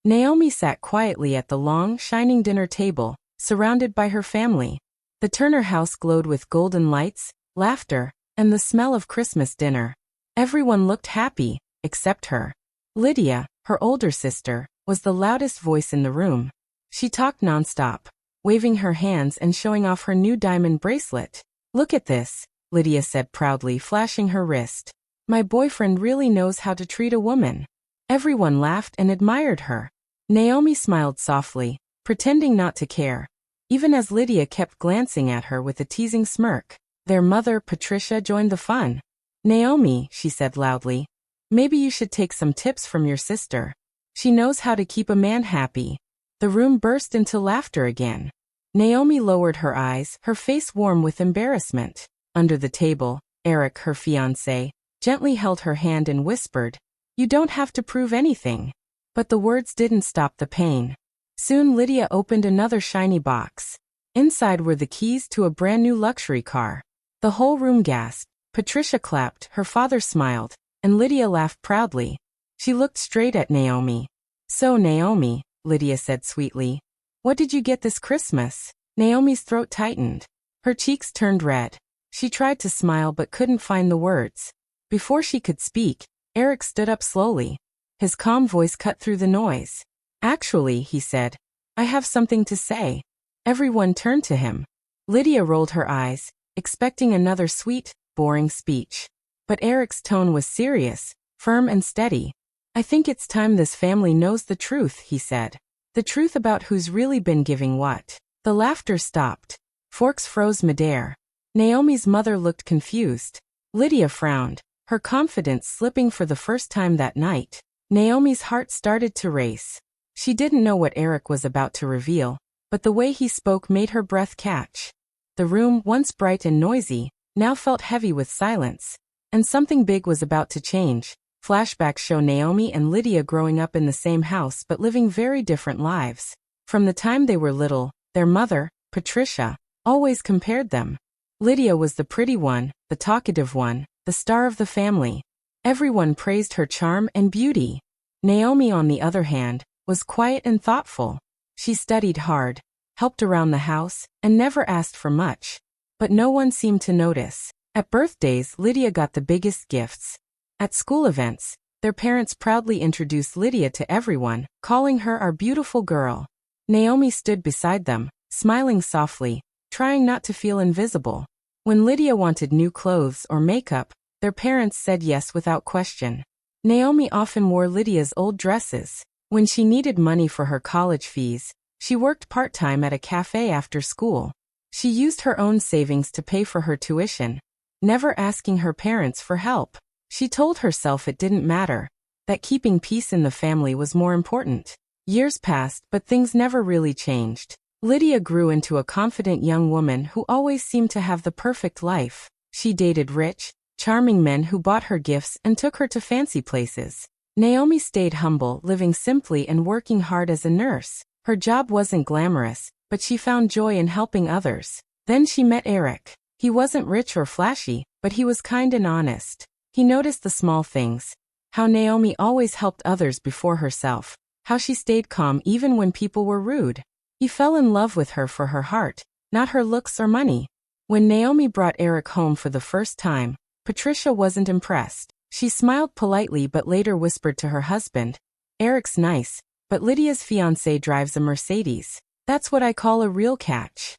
Naomi sat quietly at the long, shining dinner table, surrounded by her family. The Turner house glowed with golden lights, laughter, and the smell of Christmas dinner. Everyone looked happy, except her. Lydia, her older sister, was the loudest voice in the room. She talked nonstop, waving her hands and showing off her new diamond bracelet. "Look at this," Lydia said proudly, flashing her wrist. "My boyfriend really knows how to treat a woman." Everyone laughed and admired her. Naomi smiled softly, pretending not to care, even as Lydia kept glancing at her with a teasing smirk. Their mother, Patricia, joined the fun. "Naomi," she said loudly, "maybe you should take some tips from your sister. She knows how to keep a man happy." The room burst into laughter again. Naomi lowered her eyes, her face warm with embarrassment. Under the table, Eric, her fiancé, gently held her hand and whispered, "You don't have to prove anything." But the words didn't stop the pain. Soon Lydia opened another shiny box. Inside were the keys to a brand new luxury car. The whole room gasped. Patricia clapped, her father smiled, and Lydia laughed proudly. She looked straight at Naomi. "So Naomi," Lydia said sweetly, "what did you get this Christmas?" Naomi's throat tightened. Her cheeks turned red. She tried to smile but couldn't find the words. Before she could speak, Eric stood up slowly. His calm voice cut through the noise. "Actually," he said, "I have something to say." Everyone turned to him. Lydia rolled her eyes, expecting another sweet, boring speech. But Eric's tone was serious, firm and steady. "I think it's time this family knows the truth," he said. "The truth about who's really been giving what." The laughter stopped. Forks froze midair. Naomi's mother looked confused. Lydia frowned, her confidence slipping for the first time that night. Naomi's heart started to race. She didn't know what Eric was about to reveal, but the way he spoke made her breath catch. The room, once bright and noisy, now felt heavy with silence. And something big was about to change. Flashbacks show Naomi and Lydia growing up in the same house but living very different lives. From the time they were little, their mother, Patricia, always compared them. Lydia was the pretty one, the talkative one, the star of the family. Everyone praised her charm and beauty. Naomi, on the other hand, was quiet and thoughtful. She studied hard, helped around the house, and never asked for much. But no one seemed to notice. At birthdays, Lydia got the biggest gifts. At school events, their parents proudly introduced Lydia to everyone, calling her our beautiful girl. Naomi stood beside them, smiling softly, trying not to feel invisible. When Lydia wanted new clothes or makeup, their parents said yes without question. Naomi often wore Lydia's old dresses. When she needed money for her college fees, she worked part-time at a cafe after school. She used her own savings to pay for her tuition, never asking her parents for help. She told herself it didn't matter, that keeping peace in the family was more important. Years passed, but things never really changed. Lydia grew into a confident young woman who always seemed to have the perfect life. She dated rich, charming men who bought her gifts and took her to fancy places. Naomi stayed humble, living simply and working hard as a nurse. Her job wasn't glamorous, but she found joy in helping others. Then she met Eric. He wasn't rich or flashy, but he was kind and honest. He noticed the small things. How Naomi always helped others before herself. How she stayed calm even when people were rude. He fell in love with her for her heart, not her looks or money. When Naomi brought Eric home for the first time, Patricia wasn't impressed. She smiled politely but later whispered to her husband, "Eric's nice, but Lydia's fiancé drives a Mercedes. That's what I call a real catch."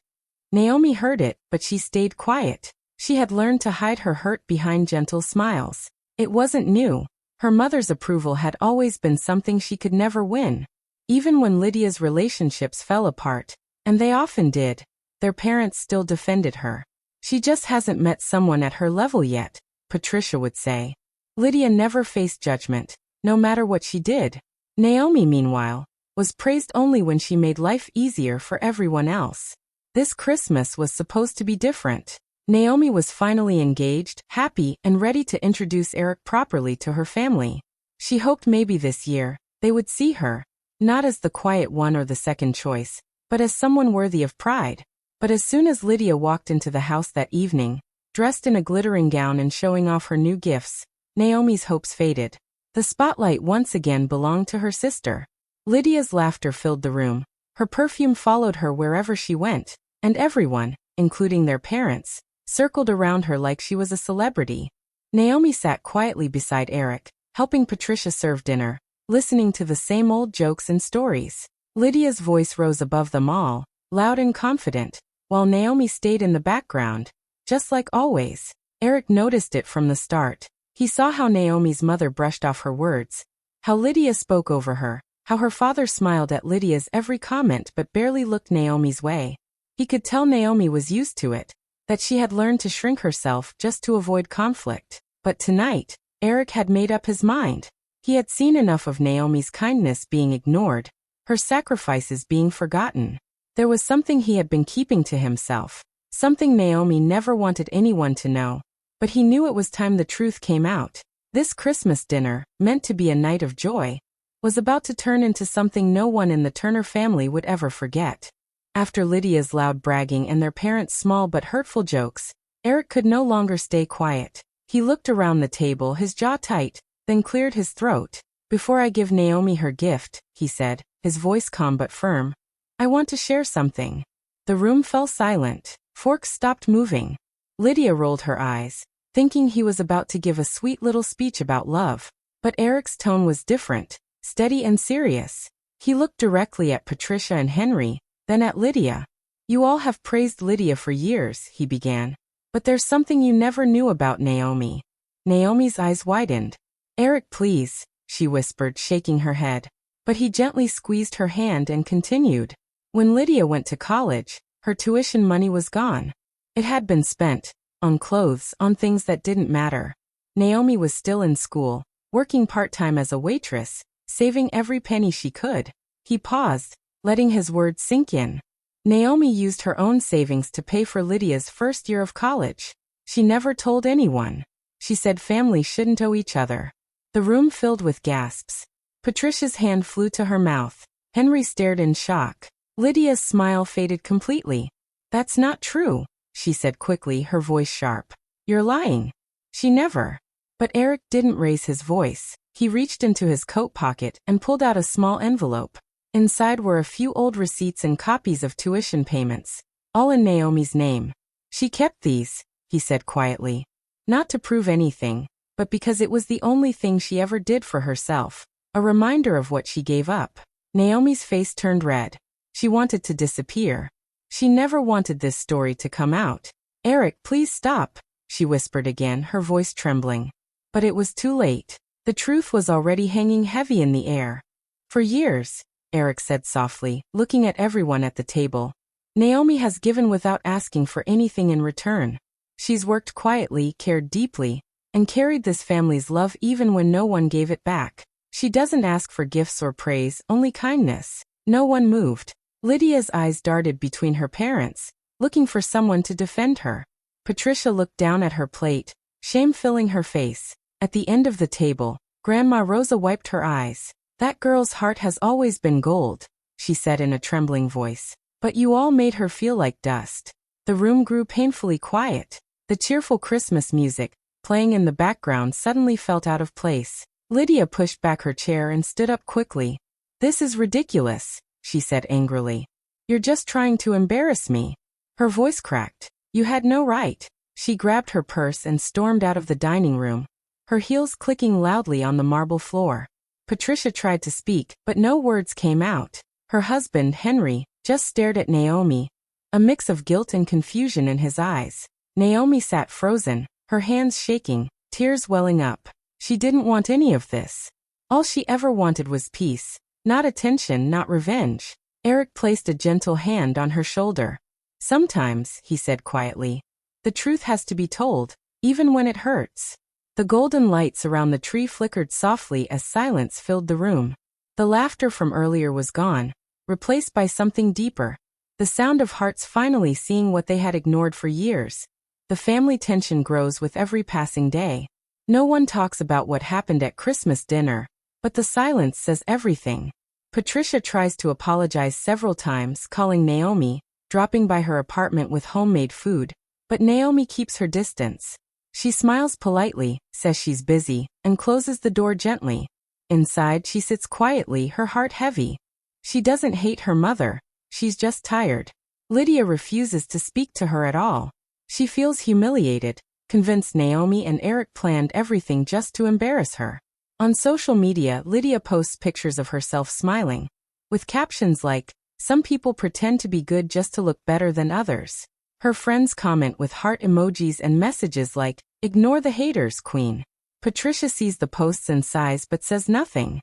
Naomi heard it, but she stayed quiet. She had learned to hide her hurt behind gentle smiles. It wasn't new. Her mother's approval had always been something she could never win. Even when Lydia's relationships fell apart, and they often did, their parents still defended her. "She just hasn't met someone at her level yet," Patricia would say. Lydia never faced judgment, no matter what she did. Naomi, meanwhile, was praised only when she made life easier for everyone else. This Christmas was supposed to be different. Naomi was finally engaged, happy, and ready to introduce Eric properly to her family. She hoped maybe this year, they would see her, not as the quiet one or the second choice, but as someone worthy of pride. But as soon as Lydia walked into the house that evening, dressed in a glittering gown and showing off her new gifts, Naomi's hopes faded. The spotlight once again belonged to her sister. Lydia's laughter filled the room. Her perfume followed her wherever she went, and everyone, including their parents, circled around her like she was a celebrity. Naomi sat quietly beside Eric, helping Patricia serve dinner, listening to the same old jokes and stories. Lydia's voice rose above them all, loud and confident, while Naomi stayed in the background, just like always. Eric noticed it from the start. He saw how Naomi's mother brushed off her words, how Lydia spoke over her, how her father smiled at Lydia's every comment but barely looked Naomi's way. He could tell Naomi was used to it, that she had learned to shrink herself just to avoid conflict. But tonight, Eric had made up his mind. He had seen enough of Naomi's kindness being ignored, her sacrifices being forgotten. There was something he had been keeping to himself, something Naomi never wanted anyone to know. But he knew it was time the truth came out. This Christmas dinner, meant to be a night of joy, was about to turn into something no one in the Turner family would ever forget. After Lydia's loud bragging and their parents' small but hurtful jokes, Eric could no longer stay quiet. He looked around the table, his jaw tight, then cleared his throat. "Before I give Naomi her gift," he said, his voice calm but firm, "I want to share something." The room fell silent. Forks stopped moving. Lydia rolled her eyes, thinking he was about to give a sweet little speech about love. But Eric's tone was different, steady and serious. He looked directly at Patricia and Henry, then at Lydia. "You all have praised Lydia for years," he began. "But there's something you never knew about Naomi." Naomi's eyes widened. "Eric, please," she whispered, shaking her head. But he gently squeezed her hand and continued. "When Lydia went to college, her tuition money was gone. It had been spent on clothes, on things that didn't matter. Naomi was still in school, working part-time as a waitress, saving every penny she could." He paused, letting his words sink in. Naomi used her own savings to pay for Lydia's first year of college. She never told anyone. She said family shouldn't owe each other. The room filled with gasps. Patricia's hand flew to her mouth. Henry stared in shock. Lydia's smile faded completely. "That's not true," she said quickly, her voice sharp. "You're lying. She never." But Eric didn't raise his voice. He reached into his coat pocket and pulled out a small envelope. Inside were a few old receipts and copies of tuition payments, all in Naomi's name. "She kept these," he said quietly. "Not to prove anything, but because it was the only thing she ever did for herself. A reminder of what she gave up." Naomi's face turned red. She wanted to disappear. She never wanted this story to come out. "Eric, please stop," she whispered again, her voice trembling. But it was too late. The truth was already hanging heavy in the air. "For years," Eric said softly, looking at everyone at the table, "Naomi has given without asking for anything in return. She's worked quietly, cared deeply, and carried this family's love even when no one gave it back. She doesn't ask for gifts or praise, only kindness." No one moved. Lydia's eyes darted between her parents, looking for someone to defend her. Patricia looked down at her plate, shame filling her face. At the end of the table, Grandma Rosa wiped her eyes. "That girl's heart has always been gold," she said in a trembling voice. "But you all made her feel like dust." The room grew painfully quiet. The cheerful Christmas music, playing in the background, suddenly felt out of place. Lydia pushed back her chair and stood up quickly. "This is ridiculous," she said angrily. "You're just trying to embarrass me." Her voice cracked. "You had no right." She grabbed her purse and stormed out of the dining room, her heels clicking loudly on the marble floor. Patricia tried to speak, but no words came out. Her husband, Henry, just stared at Naomi, a mix of guilt and confusion in his eyes. Naomi sat frozen, her hands shaking, tears welling up. She didn't want any of this. All she ever wanted was peace. Not attention, not revenge. Eric placed a gentle hand on her shoulder. "Sometimes," he said quietly, "the truth has to be told, even when it hurts." The golden lights around the tree flickered softly as silence filled the room. The laughter from earlier was gone, replaced by something deeper. The sound of hearts finally seeing what they had ignored for years. The family tension grows with every passing day. No one talks about what happened at Christmas dinner, but the silence says everything. Patricia tries to apologize several times, calling Naomi, dropping by her apartment with homemade food, but Naomi keeps her distance. She smiles politely, says she's busy, and closes the door gently. Inside, she sits quietly, her heart heavy. She doesn't hate her mother. She's just tired. Lydia refuses to speak to her at all. She feels humiliated, convinced Naomi and Eric planned everything just to embarrass her. On social media, Lydia posts pictures of herself smiling, with captions like, "Some people pretend to be good just to look better than others." Her friends comment with heart emojis and messages like, "Ignore the haters, queen." Patricia sees the posts and sighs but says nothing.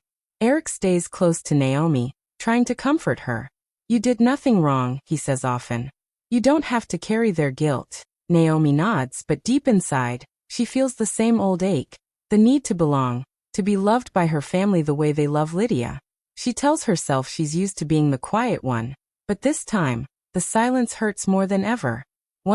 Eric stays close to Naomi, trying to comfort her. "You did nothing wrong," he says often. "You don't have to carry their guilt." Naomi nods, but deep inside, she feels the same old ache, the need to belong, to be loved by her family the way they love Lydia. She tells herself she's used to being the quiet one, but this time, the silence hurts more than ever.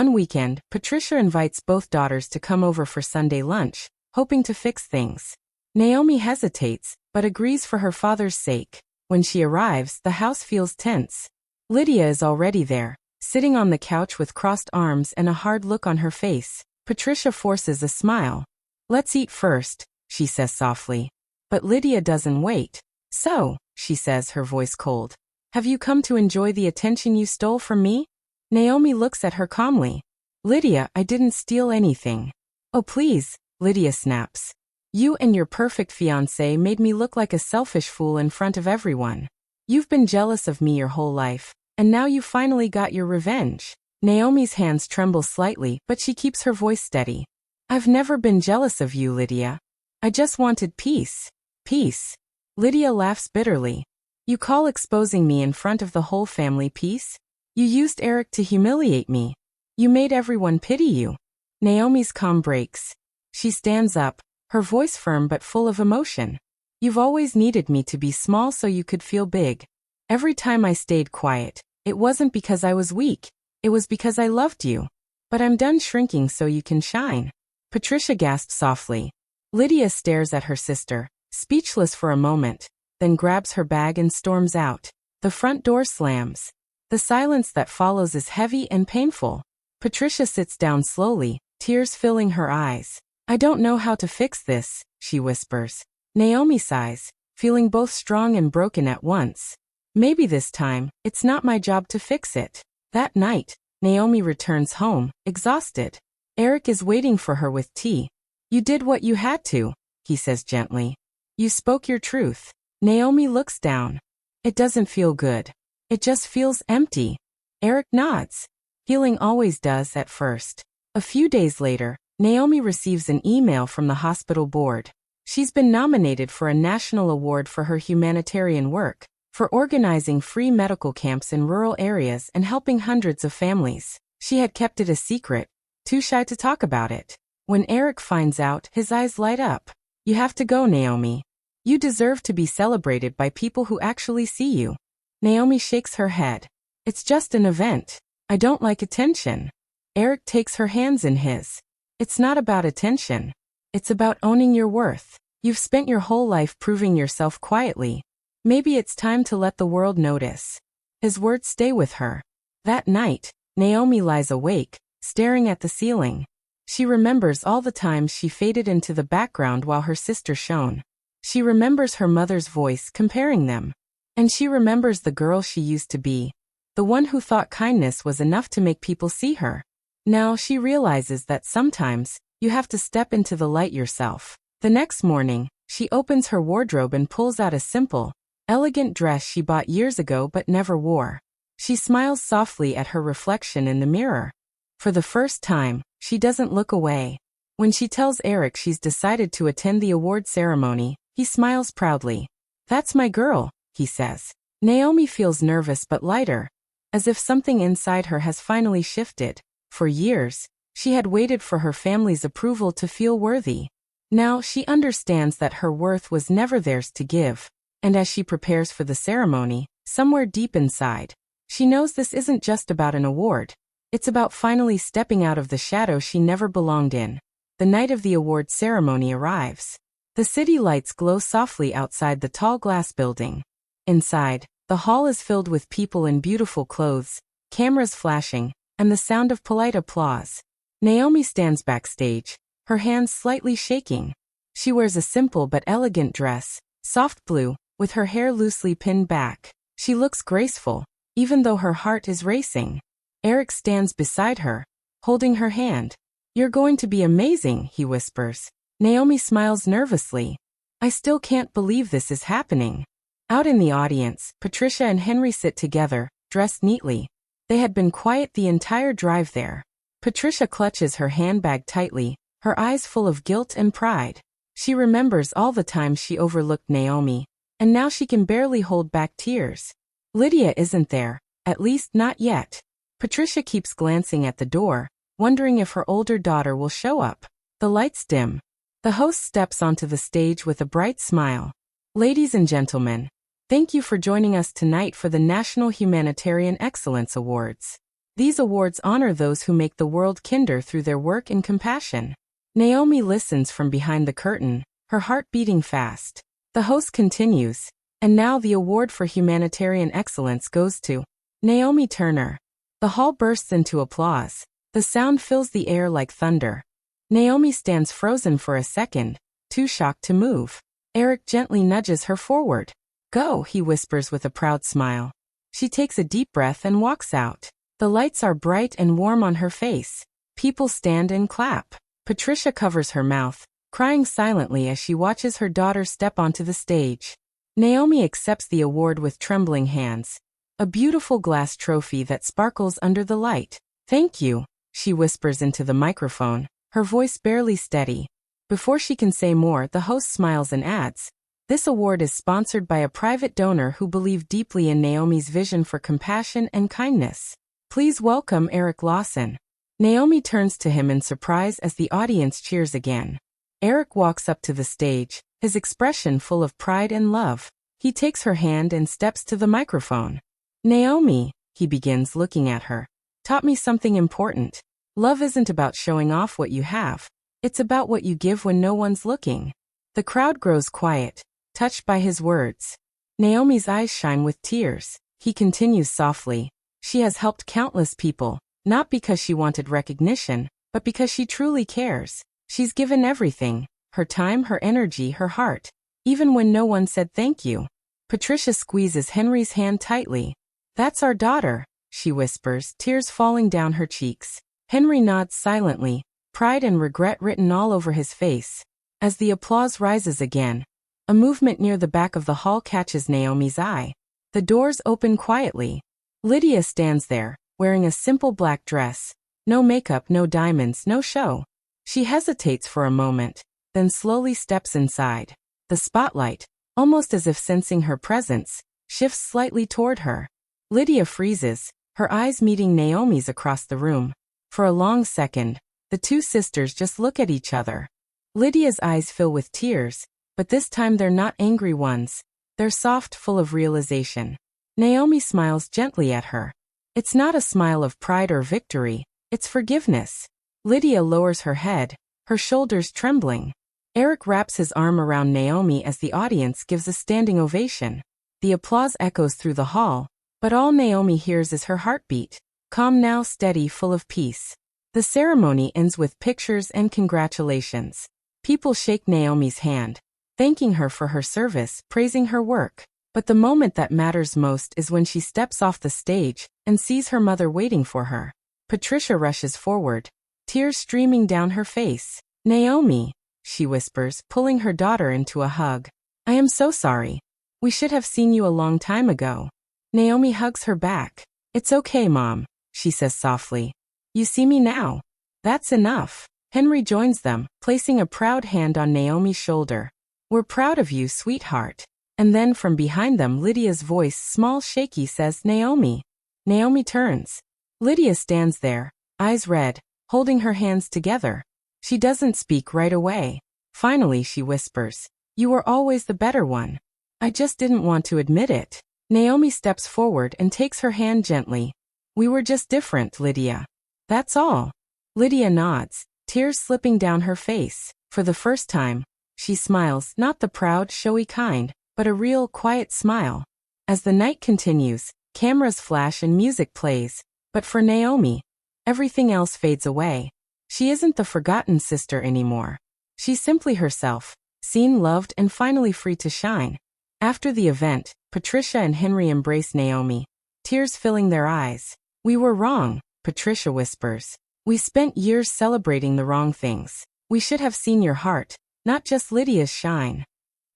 One weekend, Patricia invites both daughters to come over for Sunday lunch, hoping to fix things. Naomi hesitates, but agrees for her father's sake. When she arrives, the house feels tense. Lydia is already there, sitting on the couch with crossed arms and a hard look on her face. Patricia forces a smile. "Let's eat first," she says softly. But Lydia doesn't wait. "So," she says, her voice cold, "have you come to enjoy the attention you stole from me?" Naomi looks at her calmly. "Lydia, I didn't steal anything." "Oh please," Lydia snaps. "You and your perfect fiancé made me look like a selfish fool in front of everyone. You've been jealous of me your whole life, and now you finally got your revenge." Naomi's hands tremble slightly, but she keeps her voice steady. "I've never been jealous of you, Lydia. I just wanted peace." "Peace?" Lydia laughs bitterly. "You call exposing me in front of the whole family peace? You used Eric to humiliate me. You made everyone pity you." Naomi's calm breaks. She stands up, her voice firm but full of emotion. "You've always needed me to be small so you could feel big. Every time I stayed quiet, it wasn't because I was weak. It was because I loved you. But I'm done shrinking so you can shine." Patricia gasps softly. Lydia stares at her sister, speechless for a moment, then grabs her bag and storms out. The front door slams. The silence that follows is heavy and painful. Patricia sits down slowly, tears filling her eyes. "I don't know how to fix this," she whispers. Naomi sighs, feeling both strong and broken at once. "Maybe this time, it's not my job to fix it." That night, Naomi returns home, exhausted. Eric is waiting for her with tea. "You did what you had to," he says gently. "You spoke your truth." Naomi looks down. "It doesn't feel good. It just feels empty." Eric nods. Healing always does at first. A few days later, Naomi receives an email from the hospital board. She's been nominated for a national award for her humanitarian work, for organizing free medical camps in rural areas and helping hundreds of families. She had kept it a secret, too shy to talk about it. When Eric finds out, his eyes light up. "You have to go, Naomi. You deserve to be celebrated by people who actually see you." Naomi shakes her head. "It's just an event. I don't like attention." Eric takes her hands in his. "It's not about attention. It's about owning your worth. You've spent your whole life proving yourself quietly. Maybe it's time to let the world notice." His words stay with her. That night, Naomi lies awake, staring at the ceiling. She remembers all the times she faded into the background while her sister shone. She remembers her mother's voice comparing them. And she remembers the girl she used to be, the one who thought kindness was enough to make people see her. Now she realizes that sometimes, you have to step into the light yourself. The next morning, she opens her wardrobe and pulls out a simple, elegant dress she bought years ago but never wore. She smiles softly at her reflection in the mirror. For the first time, she doesn't look away. When she tells Eric she's decided to attend the award ceremony, he smiles proudly. "That's my girl," he says. Naomi feels nervous but lighter, as if something inside her has finally shifted. For years, she had waited for her family's approval to feel worthy. Now she understands that her worth was never theirs to give. And as she prepares for the ceremony, somewhere deep inside, she knows this isn't just about an award. It's about finally stepping out of the shadow she never belonged in. The night of the award ceremony arrives. The city lights glow softly outside the tall glass building. Inside, the hall is filled with people in beautiful clothes, cameras flashing, and the sound of polite applause. Naomi stands backstage, her hands slightly shaking. She wears a simple but elegant dress, Soft blue, with her hair loosely pinned back. She looks graceful, even though her heart is racing. Eric stands beside her, holding her hand. "You're going to be amazing," he whispers. Naomi smiles nervously. "I still can't believe this is happening." Out in the audience, Patricia and Henry sit together, dressed neatly. They had been quiet the entire drive there. Patricia clutches her handbag tightly, her eyes full of guilt and pride. She remembers all the times she overlooked Naomi, and now she can barely hold back tears. Lydia isn't there, at least not yet. Patricia keeps glancing at the door, wondering if her older daughter will show up. The lights dim. The host steps onto the stage with a bright smile. "Ladies and gentlemen, thank you for joining us tonight for the National Humanitarian Excellence Awards. These awards honor those who make the world kinder through their work and compassion." Naomi listens from behind the curtain, her heart beating fast. The host continues, "And now the award for humanitarian excellence goes to Naomi Turner." The hall bursts into applause. The sound fills the air like thunder. Naomi stands frozen for a second, too shocked to move. Eric gently nudges her forward. "Go," he whispers with a proud smile. She takes a deep breath and walks out. The lights are bright and warm on her face. People stand and clap. Patricia covers her mouth, crying silently as she watches her daughter step onto the stage. Naomi accepts the award with trembling hands. A beautiful glass trophy that sparkles under the light. "Thank you," she whispers into the microphone, her voice barely steady. Before she can say more, the host smiles and adds, "This award is sponsored by a private donor who believed deeply in Naomi's vision for compassion and kindness. Please welcome Eric Lawson." Naomi turns to him in surprise as the audience cheers again. Eric walks up to the stage, his expression full of pride and love. He takes her hand and steps to the microphone. "Naomi," he begins, looking at her, "taught me something important. Love isn't about showing off what you have. It's about what you give when no one's looking." The crowd grows quiet, touched by his words. Naomi's eyes shine with tears. He continues softly, "She has helped countless people, not because she wanted recognition, but because she truly cares. She's given everything, her time, her energy, her heart, even when no one said thank you." Patricia squeezes Henry's hand tightly. "That's our daughter," she whispers, tears falling down her cheeks. Henry nods silently, pride and regret written all over his face. As the applause rises again, a movement near the back of the hall catches Naomi's eye. The doors open quietly. Lydia stands there, wearing a simple black dress. No makeup, no diamonds, no show. She hesitates for a moment, then slowly steps inside. The spotlight, almost as if sensing her presence, shifts slightly toward her. Lydia freezes, her eyes meeting Naomi's across the room. For a long second, the two sisters just look at each other. Lydia's eyes fill with tears, but this time they're not angry ones. They're soft, full of realization. Naomi smiles gently at her. It's not a smile of pride or victory, it's forgiveness. Lydia lowers her head, her shoulders trembling. Eric wraps his arm around Naomi as the audience gives a standing ovation. The applause echoes through the hall, but all Naomi hears is her heartbeat. Calm now, steady, full of peace. The ceremony ends with pictures and congratulations. People shake Naomi's hand, thanking her for her service, praising her work. But the moment that matters most is when she steps off the stage and sees her mother waiting for her. Patricia rushes forward, tears streaming down her face. "Naomi," she whispers, pulling her daughter into a hug. "I am so sorry. We should have seen you a long time ago." Naomi hugs her back. "It's okay, Mom," she says softly. "You see me now. That's enough." Henry joins them, placing a proud hand on Naomi's shoulder. "We're proud of you, sweetheart." And then from behind them, Lydia's voice, small, shaky, says, "Naomi." Naomi turns. Lydia stands there, eyes red, holding her hands together. She doesn't speak right away. Finally she whispers, "You were always the better one. I just didn't want to admit it." Naomi steps forward and takes her hand gently. "We were just different, Lydia. That's all." Lydia nods, tears slipping down her face. For the first time, she smiles, not the proud, showy kind, but a real, quiet smile. As the night continues, cameras flash and music plays. But for Naomi, everything else fades away. She isn't the forgotten sister anymore. She's simply herself, seen, loved, and finally free to shine. After the event, Patricia and Henry embrace Naomi, tears filling their eyes. We were wrong, Patricia whispers. We spent years celebrating the wrong things. We should have seen your heart, not just Lydia's shine.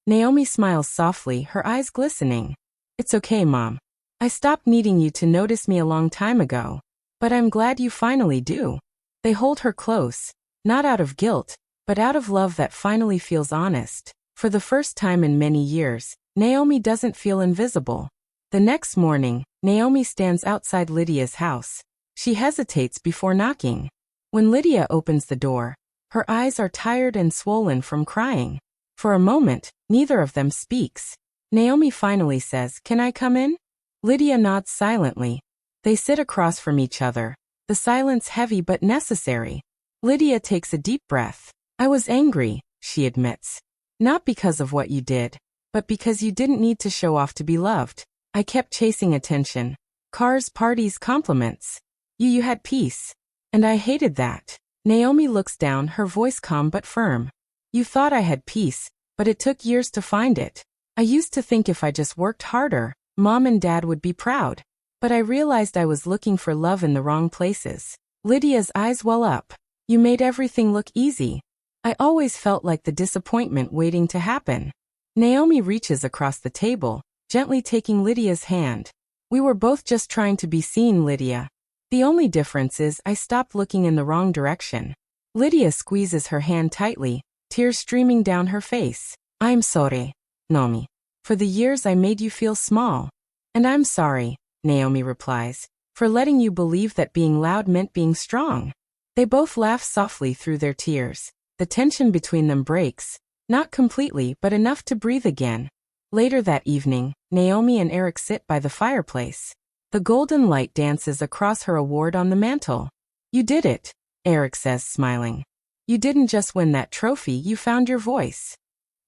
Naomi smiles softly, her eyes glistening. It's okay, Mom. I stopped needing you to notice me a long time ago. But I'm glad you finally do. They hold her close, not out of guilt, but out of love that finally feels honest. For the first time in many years, Naomi doesn't feel invisible. The next morning, Naomi stands outside Lydia's house. She hesitates before knocking. When Lydia opens the door, her eyes are tired and swollen from crying. For a moment, neither of them speaks. Naomi finally says, "Can I come in?" Lydia nods silently. They sit across from each other, the silence heavy but necessary. Lydia takes a deep breath. I was angry, she admits. Not because of what you did, but because you didn't need to show off to be loved. I kept chasing attention. Cars, parties, compliments. You had peace. And I hated that. Naomi looks down, her voice calm but firm. You thought I had peace, but it took years to find it. I used to think if I just worked harder, Mom and Dad would be proud. But I realized I was looking for love in the wrong places. Lydia's eyes well up. You made everything look easy. I always felt like the disappointment waiting to happen. Naomi reaches across the table, gently taking Lydia's hand. We were both just trying to be seen, Lydia. The only difference is I stopped looking in the wrong direction. Lydia squeezes her hand tightly, tears streaming down her face. I'm sorry, Naomi. For the years I made you feel small. And I'm sorry, Naomi replies, for letting you believe that being loud meant being strong. They both laugh softly through their tears. The tension between them breaks, not completely but enough to breathe again. Later that evening, Naomi and Eric sit by the fireplace. The golden light dances across her award on the mantle. You did it, Eric says, smiling. You didn't just win that trophy, you found your voice.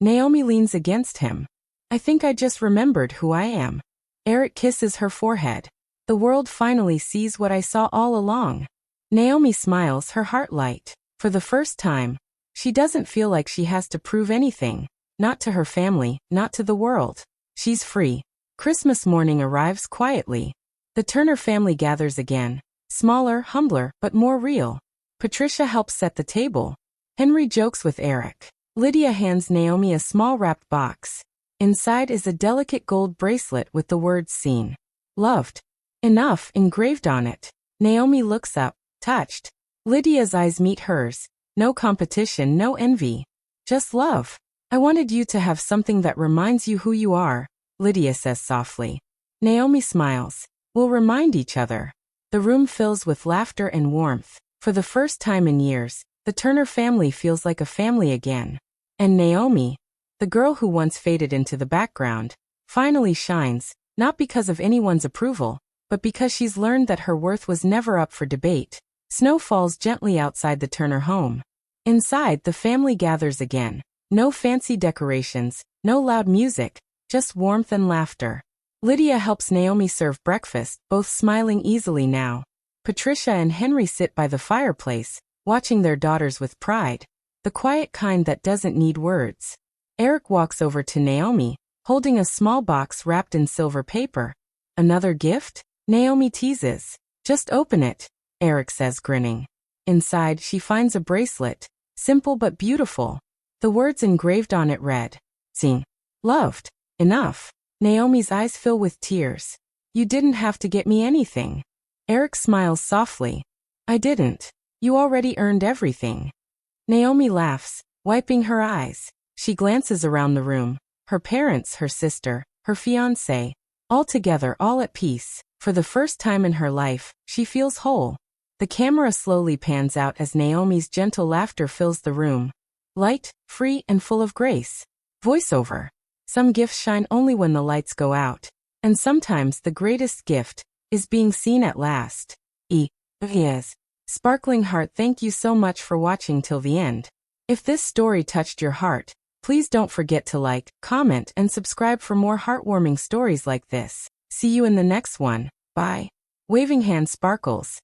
Naomi leans against him. I think I just remembered who I am. Eric kisses her forehead. The world finally sees what I saw all along. Naomi smiles, her heart light. For the first time, she doesn't feel like she has to prove anything. Not to her family, not to the world. She's free. Christmas morning arrives quietly. The Turner family gathers again. Smaller, humbler, but more real. Patricia helps set the table. Henry jokes with Eric. Lydia hands Naomi a small wrapped box. Inside is a delicate gold bracelet with the words "Seen, Loved, Enough" engraved on it. Naomi looks up, touched. Lydia's eyes meet hers. No competition, no envy. Just love. I wanted you to have something that reminds you who you are, Lydia says softly. Naomi smiles. We'll remind each other. The room fills with laughter and warmth. For the first time in years, the Turner family feels like a family again. And Naomi, the girl who once faded into the background, finally shines, not because of anyone's approval, but because she's learned that her worth was never up for debate. Snow falls gently outside the Turner home. Inside, the family gathers again. No fancy decorations, no loud music, just warmth and laughter. Lydia helps Naomi serve breakfast, both smiling easily now. Patricia and Henry sit by the fireplace, watching their daughters with pride. The quiet kind that doesn't need words. Eric walks over to Naomi, holding a small box wrapped in silver paper. Another gift? Naomi teases. Just open it, Eric says, grinning. Inside, she finds a bracelet. Simple but beautiful. The words engraved on it read, "Seen, Loved, Enough." Naomi's eyes fill with tears. You didn't have to get me anything. Eric smiles softly. I didn't. You already earned everything. Naomi laughs, wiping her eyes. She glances around the room. Her parents, her sister, her fiancé, all together, all at peace. For the first time in her life, she feels whole. The camera slowly pans out as Naomi's gentle laughter fills the room. Light, free, and full of grace. Voiceover. Some gifts shine only when the lights go out. And sometimes the greatest gift is being seen at last. Yes. Sparkling Heart, thank you so much for watching till the end. If this story touched your heart, please don't forget to like, comment, and subscribe for more heartwarming stories like this. See you in the next one. Bye. Waving hand sparkles.